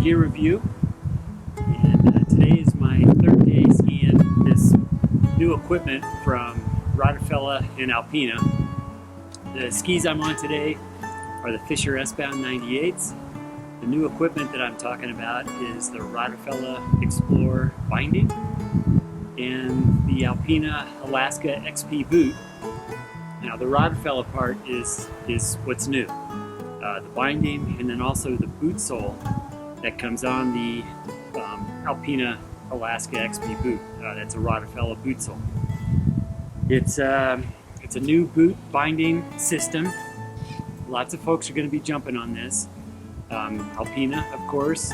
gear review, and today is my third day skiing this new equipment from Rottefella and Alpina. The skis I'm on today are the Fisher S-Bound 98s. The new equipment that I'm talking about is the Rottefella Xplore Binding and the Alpina Alaska XP boot. Now the Rottefella part is what's new. The binding and then also the boot sole that comes on the Alpina Alaska XP boot. That's a Rottefella boot sole. It's a new boot binding system. Lots of folks are going to be jumping on this. Alpina, of course,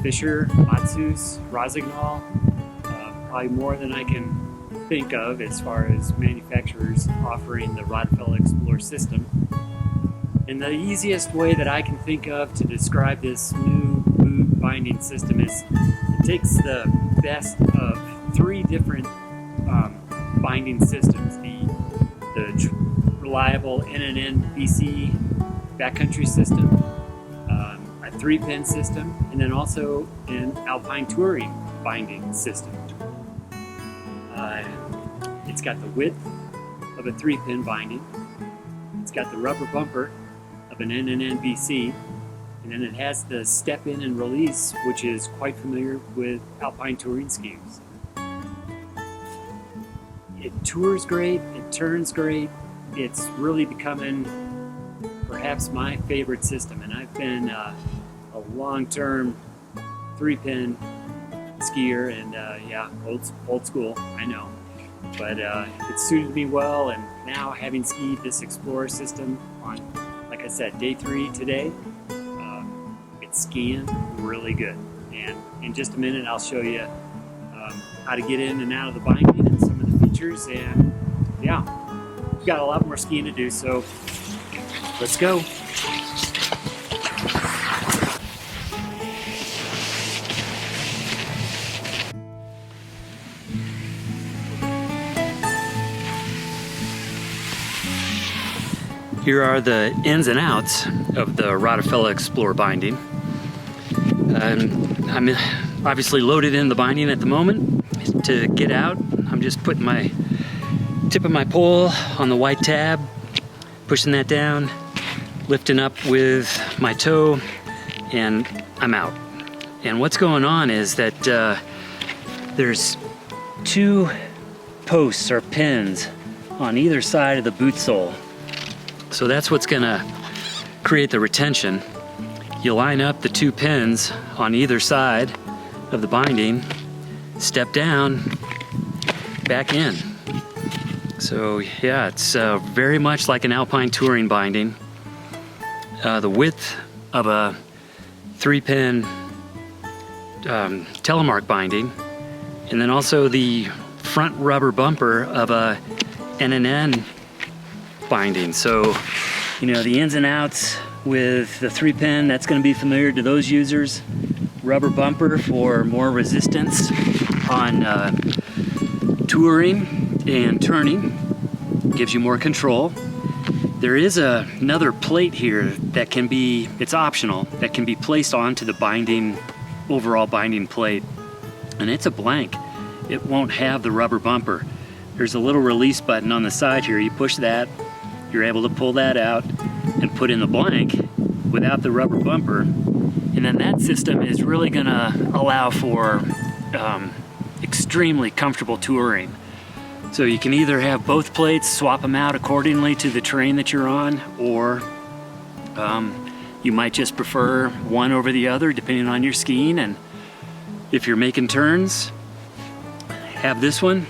Fisher, Matsus, Rossignol, probably more than I can think of as far as manufacturers offering the Rottefella Xplore system. And the easiest way that I can think of to describe this new boot binding system is it takes the best of three different binding systems. The reliable NNN BC backcountry system, a 3-pin system, and then also an Alpine Touring binding system. It's got the width of a 3-pin binding. It's got the rubber bumper of an NNN BC, and then it has the step in and release, which is quite familiar with Alpine Touring skis. It tours great, it turns great. It's really becoming perhaps my favorite system, and I've been a long-term 3-pin skier, and yeah, old school, I know. But it suited me well, and now having skied this Xplore system on, like I said, day 3 today, it's skiing really good. And in just a minute, I'll show you how to get in and out of the binding and some of the features. And yeah, we've got a lot more skiing to do, so let's go. Here are the ins and outs of the Rottefella Xplore binding. I'm obviously loaded in the binding at the moment. To get out, I'm just putting my tip of my pole on the white tab, pushing that down, lifting up with my toe, and I'm out. And what's going on is that there's 2 posts or pins on either side of the boot sole. So that's what's gonna create the retention. You line up the 2 pins on either side of the binding, step down, back in. So yeah, it's very much like an Alpine Touring binding. The width of a 3-pin telemark binding, and then also the front rubber bumper of a NNN binding. So, you know, the ins and outs with the 3-pin, that's going to be familiar to those users. Rubber bumper for more resistance on touring and turning, gives you more control. There is another plate here that can be, it's optional, that can be placed onto the binding, overall binding plate, and it's a blank. It won't have the rubber bumper. There's a little release button on the side here. You push that, you're able to pull that out and put in the blank without the rubber bumper. And then that system is really gonna allow for extremely comfortable touring. So you can either have both plates, swap them out accordingly to the terrain that you're on, or you might just prefer one over the other depending on your skiing. And if you're making turns, have this one.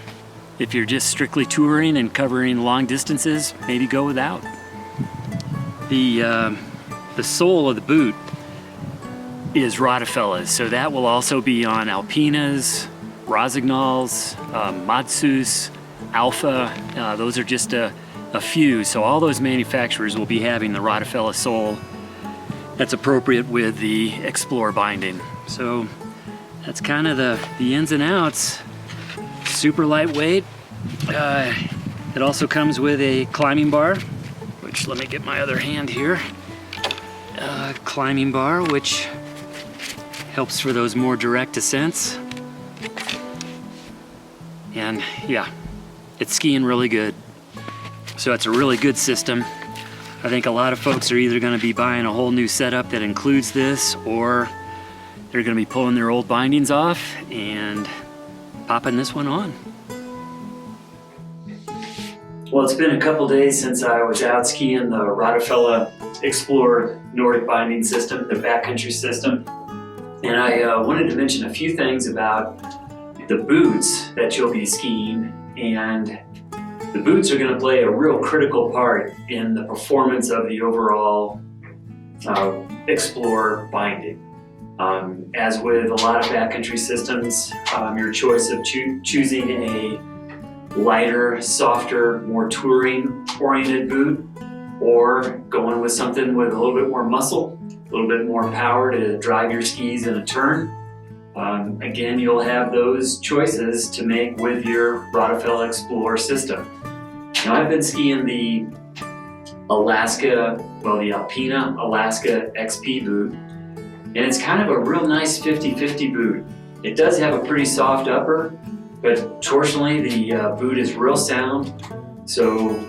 If you're just strictly touring and covering long distances, maybe go without. The sole of the boot is Rottefella's, so that will also be on Alpinas, Rossignol's, Matsus, Alpha. Those are just a few. So all those manufacturers will be having the Rottefella sole that's appropriate with the Xplore binding. So that's kind of the ins and outs. Super lightweight. It also comes with a climbing bar, which, let me get my other hand here. Climbing bar, which Helps for those more direct descents. And yeah, it's skiing really good. So it's a really good system. I think a lot of folks are either going to be buying a whole new setup that includes this, or they're going to be pulling their old bindings off and popping this one on. Well, it's been a couple days since I was out skiing the Rottefella Xplore Nordic binding system, the backcountry system. And I wanted to mention a few things about the boots that you'll be skiing. And the boots are going to play a real critical part in the performance of the overall Xplore binding. As with a lot of backcountry systems, your choice of choosing a lighter, softer, more touring-oriented boot, or going with something with a little bit more muscle, a little bit more power to drive your skis in a turn. Again, you'll have those choices to make with your Rottefella Xplore system. Now, I've been skiing the the Alpina Alaska XP boot, and it's kind of a real nice 50-50 boot. It does have a pretty soft upper, but torsionally the boot is real sound, so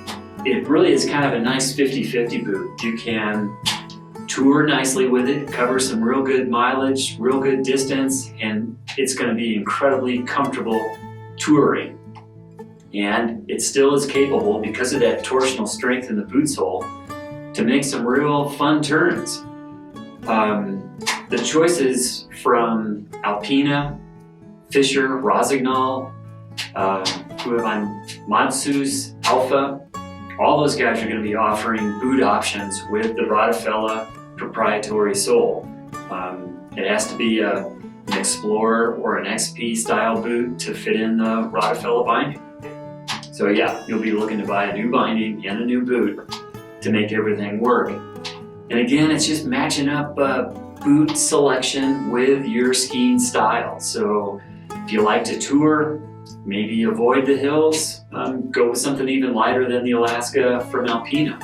it really is kind of a nice 50-50 boot. You can tour nicely with it, cover some real good mileage, real good distance, and it's going to be incredibly comfortable touring. And it still is capable, because of that torsional strength in the boot sole, to make some real fun turns. The choices from Alpina, Fischer, Rossignol, who have on Matsus, Alpha, all those guys are going to be offering boot options with the Rottefella proprietary sole. It has to be an Xplore or an XP style boot to fit in the Rottefella binding. So yeah, you'll be looking to buy a new binding and a new boot to make everything work. And again, it's just matching up boot selection with your skiing style. So if you like to tour, maybe avoid the hills, go with something even lighter than the Alaska from Alpina.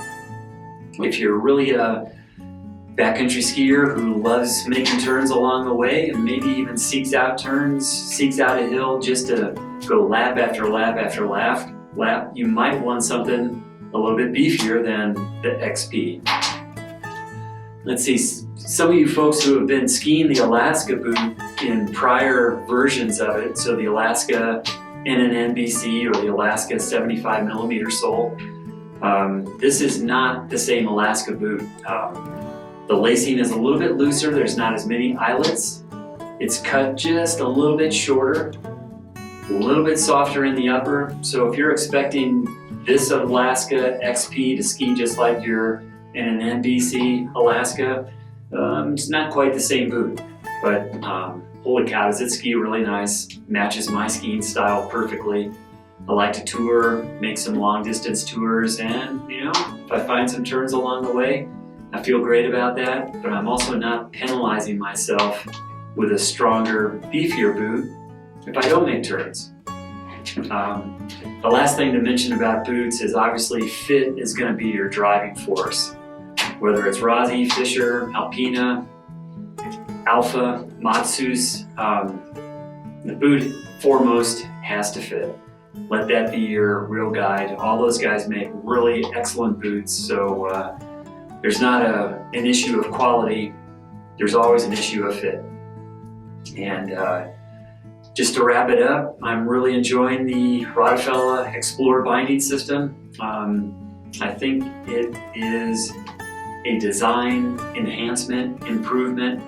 If you're really a backcountry skier who loves making turns along the way, and maybe even seeks out a hill just to go lap after lap after lap, you might want something a little bit beefier than the XP. Let's see, some of you folks who have been skiing the Alaska boot in prior versions of it, so the Alaska NNBC or the Alaska 75mm sole, this is not the same Alaska boot. The lacing is a little bit looser, there's not as many eyelets. It's cut just a little bit shorter, a little bit softer in the upper. So if you're expecting this Alaska XP to ski just like your NNBC Alaska, it's not quite the same boot, but holy cow, does it ski really nice, matches my skiing style perfectly. I like to tour, make some long distance tours, and if I find some turns along the way, I feel great about that, but I'm also not penalizing myself with a stronger, beefier boot if I don't make turns. The last thing to mention about boots is obviously fit is going to be your driving force. Whether it's Rossi, Fischer, Alpina, Alpha, Matsus, the boot foremost has to fit. Let that be your real guide. All those guys make really excellent boots, so there's not an issue of quality, there's always an issue of fit. And just to wrap it up, I'm really enjoying the Rottefella Xplore binding system. I think it is a design enhancement, improvement.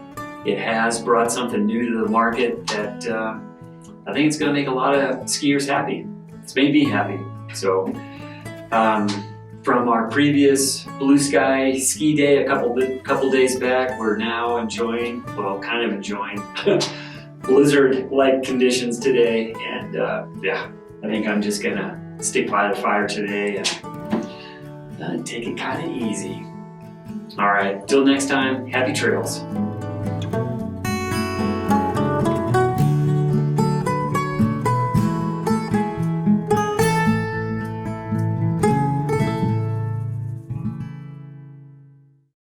It has brought something new to the market that I think it's going to make a lot of skiers happy. It's made me happy. So from our previous blue sky ski day a couple days back, we're now enjoying blizzard-like conditions today, and yeah, I think I'm just gonna stick by the fire today and take it kind of easy. All right, till next time, happy trails.